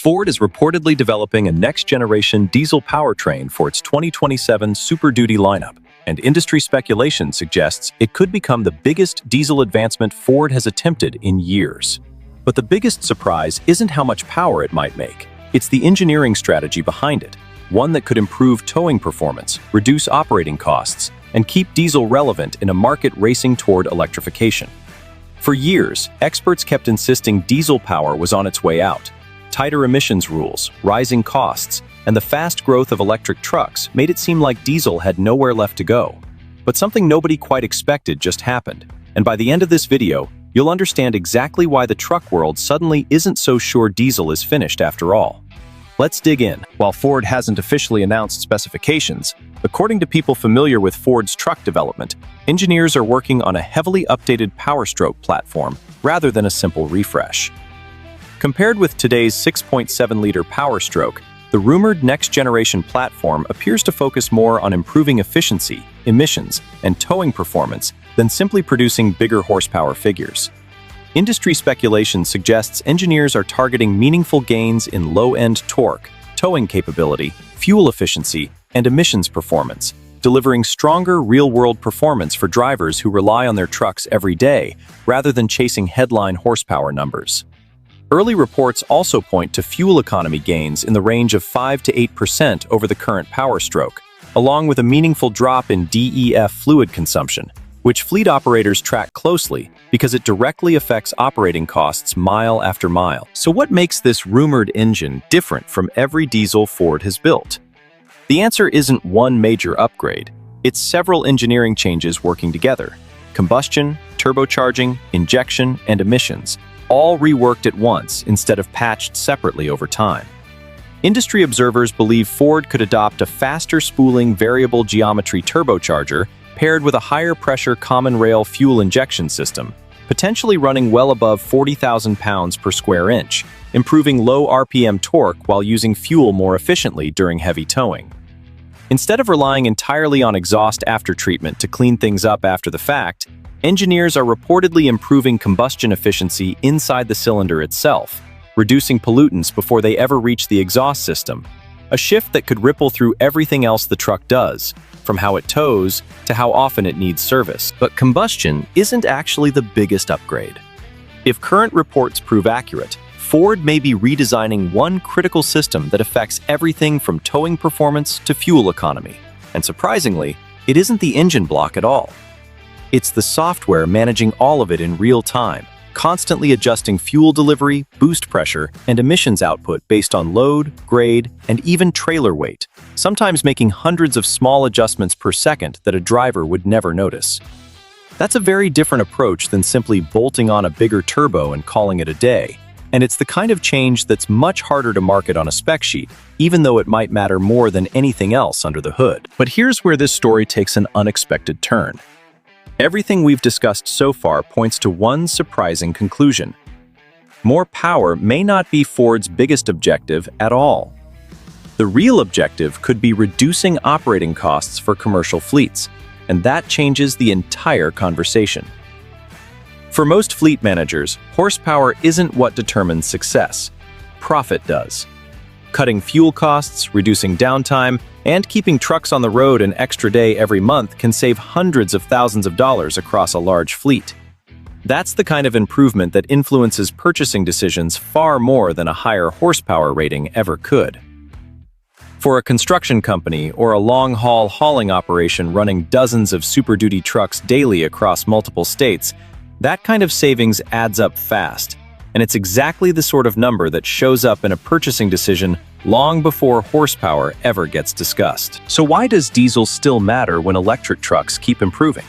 Ford is reportedly developing a next-generation diesel powertrain for its 2027 Super Duty lineup, and industry speculation suggests it could become the biggest diesel advancement Ford has attempted in years. But the biggest surprise isn't how much power it might make. It's the engineering strategy behind it, one that could improve towing performance, reduce operating costs, and keep diesel relevant in a market racing toward electrification. For years, experts kept insisting diesel power was on its way out. Tighter emissions rules, rising costs, and the fast growth of electric trucks made it seem like diesel had nowhere left to go. But something nobody quite expected just happened, and by the end of this video, you'll understand exactly why the truck world suddenly isn't so sure diesel is finished after all. Let's dig in. While Ford hasn't officially announced specifications, according to people familiar with Ford's truck development, engineers are working on a heavily updated Powerstroke platform rather than a simple refresh. Compared with today's 6.7-liter Powerstroke, the rumored next-generation platform appears to focus more on improving efficiency, emissions, and towing performance than simply producing bigger horsepower figures. Industry speculation suggests engineers are targeting meaningful gains in low-end torque, towing capability, fuel efficiency, and emissions performance, delivering stronger real-world performance for drivers who rely on their trucks every day rather than chasing headline horsepower numbers. Early reports also point to fuel economy gains in the range of 5 to 8% over the current Powerstroke, along with a meaningful drop in DEF fluid consumption, which fleet operators track closely because it directly affects operating costs mile after mile. So what makes this rumored engine different from every diesel Ford has built? The answer isn't one major upgrade. It's several engineering changes working together: combustion, turbocharging, injection, and emissions, all reworked at once instead of patched separately over time. Industry observers believe Ford could adopt a faster spooling variable geometry turbocharger paired with a higher pressure common rail fuel injection system, potentially running well above 40,000 pounds per square inch, improving low RPM torque while using fuel more efficiently during heavy towing. Instead of relying entirely on exhaust aftertreatment to clean things up after the fact, engineers are reportedly improving combustion efficiency inside the cylinder itself, reducing pollutants before they ever reach the exhaust system, a shift that could ripple through everything else the truck does, from how it tows to how often it needs service. But combustion isn't actually the biggest upgrade. If current reports prove accurate, Ford may be redesigning one critical system that affects everything from towing performance to fuel economy. And surprisingly, it isn't the engine block at all. It's the software managing all of it in real time, constantly adjusting fuel delivery, boost pressure, and emissions output based on load, grade, and even trailer weight, sometimes making hundreds of small adjustments per second that a driver would never notice. That's a very different approach than simply bolting on a bigger turbo and calling it a day, and it's the kind of change that's much harder to market on a spec sheet, even though it might matter more than anything else under the hood. But here's where this story takes an unexpected turn. Everything we've discussed so far points to one surprising conclusion. More power may not be Ford's biggest objective at all. The real objective could be reducing operating costs for commercial fleets, and that changes the entire conversation. For most fleet managers, horsepower isn't what determines success. Profit does. Cutting fuel costs, reducing downtime, and keeping trucks on the road an extra day every month can save hundreds of thousands of dollars across a large fleet. That's the kind of improvement that influences purchasing decisions far more than a higher horsepower rating ever could. For a construction company or a long-haul hauling operation running dozens of Super Duty trucks daily across multiple states, that kind of savings adds up fast. And it's exactly the sort of number that shows up in a purchasing decision long before horsepower ever gets discussed. So why does diesel still matter when electric trucks keep improving?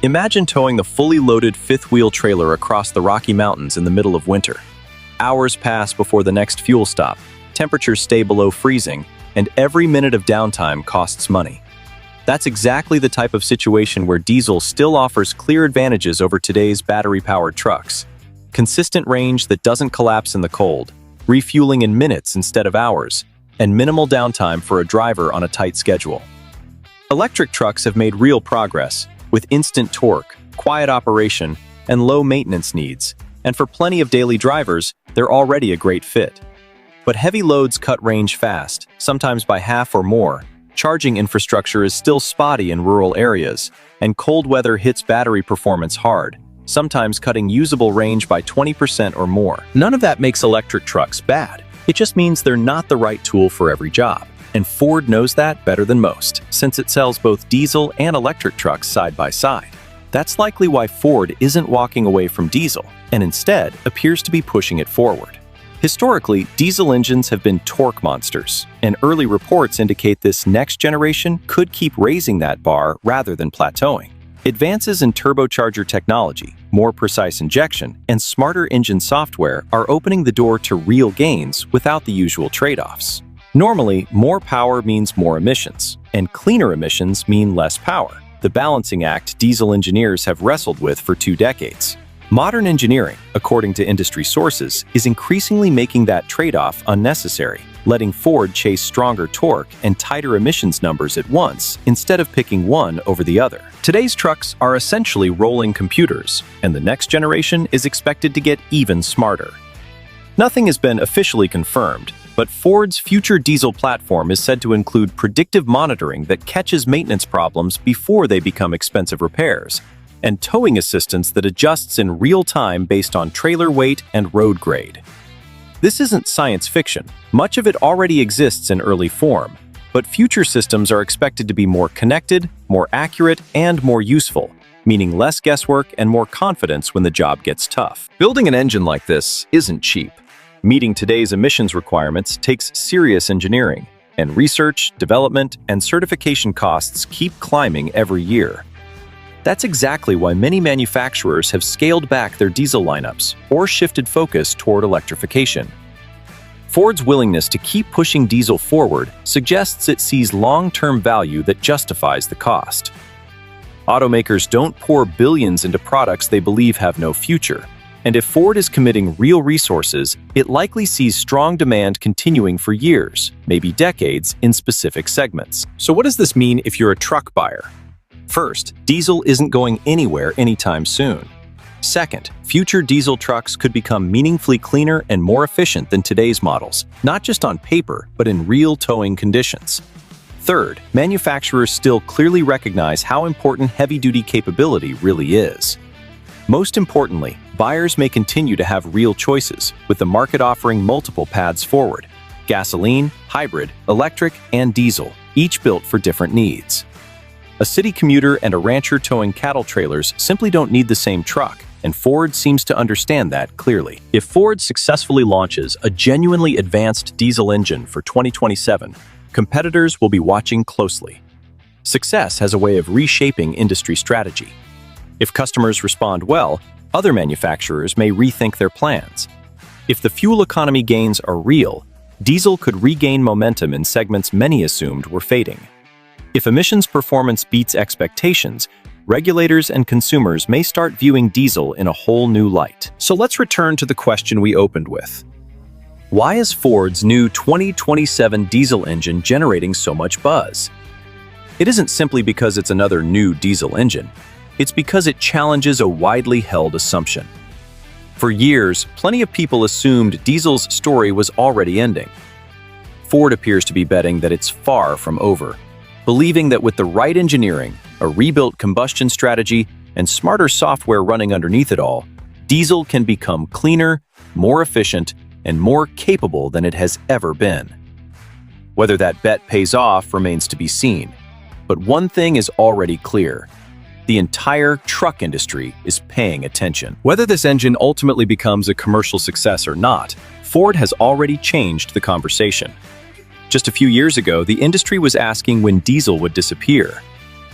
Imagine towing the fully loaded fifth-wheel trailer across the Rocky Mountains in the middle of winter. Hours pass before the next fuel stop, temperatures stay below freezing, and every minute of downtime costs money. That's exactly the type of situation where diesel still offers clear advantages over today's battery-powered trucks. Consistent range that doesn't collapse in the cold, refueling in minutes instead of hours, and minimal downtime for a driver on a tight schedule. Electric trucks have made real progress, with instant torque, quiet operation, and low maintenance needs, and for plenty of daily drivers, they're already a great fit. But heavy loads cut range fast, sometimes by half or more. Charging infrastructure is still spotty in rural areas, and cold weather hits battery performance hard, sometimes cutting usable range by 20% or more. None of that makes electric trucks bad. It just means they're not the right tool for every job. And Ford knows that better than most, since it sells both diesel and electric trucks side by side. That's likely why Ford isn't walking away from diesel, and instead appears to be pushing it forward. Historically, diesel engines have been torque monsters, and early reports indicate this next generation could keep raising that bar rather than plateauing. Advances in turbocharger technology, more precise injection, and smarter engine software are opening the door to real gains without the usual trade-offs. Normally, more power means more emissions, and cleaner emissions mean less power, the balancing act diesel engineers have wrestled with for 2 decades. Modern engineering, according to industry sources, is increasingly making that trade-off unnecessary, letting Ford chase stronger torque and tighter emissions numbers at once instead of picking one over the other. Today's trucks are essentially rolling computers, and the next generation is expected to get even smarter. Nothing has been officially confirmed, but Ford's future diesel platform is said to include predictive monitoring that catches maintenance problems before they become expensive repairs, and towing assistance that adjusts in real time based on trailer weight and road grade. This isn't science fiction. Much of it already exists in early form, but future systems are expected to be more connected, more accurate, and more useful, meaning less guesswork and more confidence when the job gets tough. Building an engine like this isn't cheap. Meeting today's emissions requirements takes serious engineering, and research, development, and certification costs keep climbing every year. That's exactly why many manufacturers have scaled back their diesel lineups or shifted focus toward electrification. Ford's willingness to keep pushing diesel forward suggests it sees long-term value that justifies the cost. Automakers don't pour billions into products they believe have no future, and if Ford is committing real resources, it likely sees strong demand continuing for years, maybe decades, in specific segments. So what does this mean if you're a truck buyer? First, diesel isn't going anywhere anytime soon. Second, future diesel trucks could become meaningfully cleaner and more efficient than today's models, not just on paper, but in real towing conditions. Third, manufacturers still clearly recognize how important heavy-duty capability really is. Most importantly, buyers may continue to have real choices, with the market offering multiple paths forward: gasoline, hybrid, electric, and diesel, each built for different needs. A city commuter and a rancher towing cattle trailers simply don't need the same truck, and Ford seems to understand that clearly. If Ford successfully launches a genuinely advanced diesel engine for 2027, competitors will be watching closely. Success has a way of reshaping industry strategy. If customers respond well, other manufacturers may rethink their plans. If the fuel economy gains are real, diesel could regain momentum in segments many assumed were fading. If emissions performance beats expectations, regulators and consumers may start viewing diesel in a whole new light. So let's return to the question we opened with. Why is Ford's new 2027 diesel engine generating so much buzz? It isn't simply because it's another new diesel engine. It's because it challenges a widely held assumption. For years, plenty of people assumed diesel's story was already ending. Ford appears to be betting that it's far from over, believing that with the right engineering, a rebuilt combustion strategy, and smarter software running underneath it all, diesel can become cleaner, more efficient, and more capable than it has ever been. Whether that bet pays off remains to be seen, but one thing is already clear: the entire truck industry is paying attention. Whether this engine ultimately becomes a commercial success or not, Ford has already changed the conversation. Just a few years ago, the industry was asking when diesel would disappear.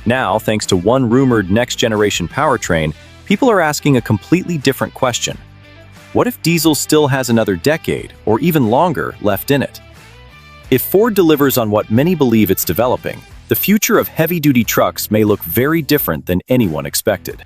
Now, thanks to one rumored next-generation powertrain, people are asking a completely different question. What if diesel still has another decade, or even longer, left in it? If Ford delivers on what many believe it's developing, the future of heavy-duty trucks may look very different than anyone expected.